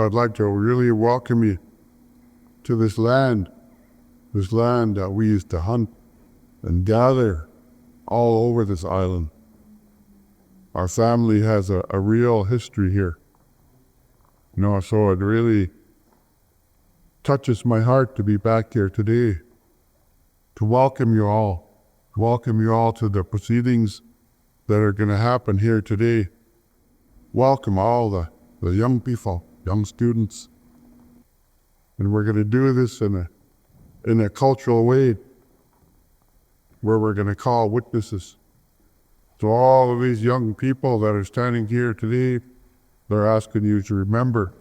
I'd like to really welcome you to this land that we used to hunt and gather all over this island. Our family has a real history here. So it really touches my heart to be back here today, to welcome you all to the proceedings that are going to happen here today. Welcome all the young people, young students. And we're going to do this in a cultural way where we're going to call witnesses. So all of these young people that are standing here today, they're asking you to remember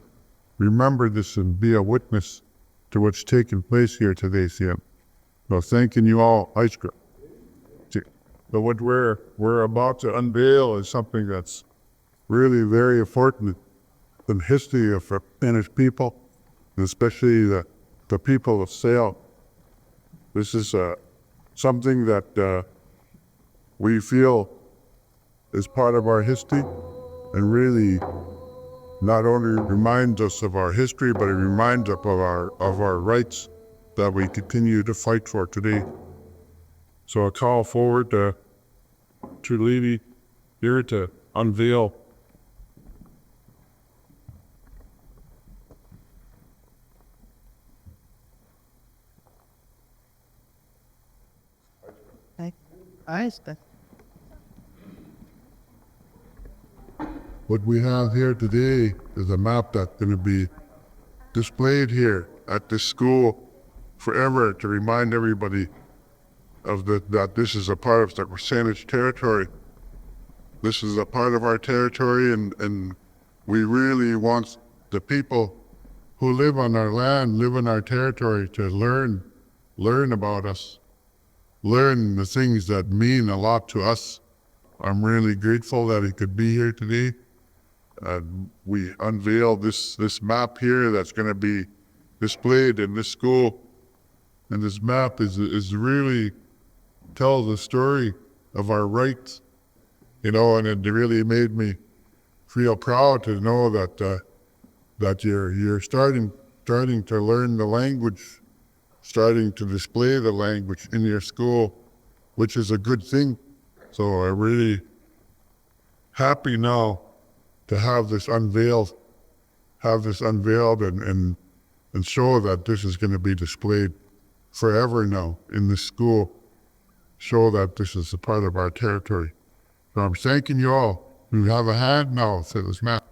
this and be a witness to what's taking place here today, Sian. So thanking you all, ice cream. But what we're about to unveil is something that's really very important in the history of Finnish people, and especially the people of Sail. This is something that we feel is part of our history, and really not only reminds us of our history, but it reminds us of our rights that we continue to fight for today. So I call forward to Lady here to unveil. What we have here today is a map that's going to be displayed here at this school forever to remind everybody that this is a part of the Salish territory. This is a part of our territory, and we really want the people who live on our land, live in our territory, to learn about us, learn the things that mean a lot to us. I'm really grateful that he could be here today. We unveiled this map here that's going to be displayed in this school, and this map is really tells the story of our rights, and it really made me feel proud to know that you're starting to learn the language, starting to display the language in your school, which is a good thing. So I'm really happy now to have this unveiled and show that this is going to be displayed forever now in this school, show that this is a part of our territory. So I'm thanking you all. You have a hand now, said this map.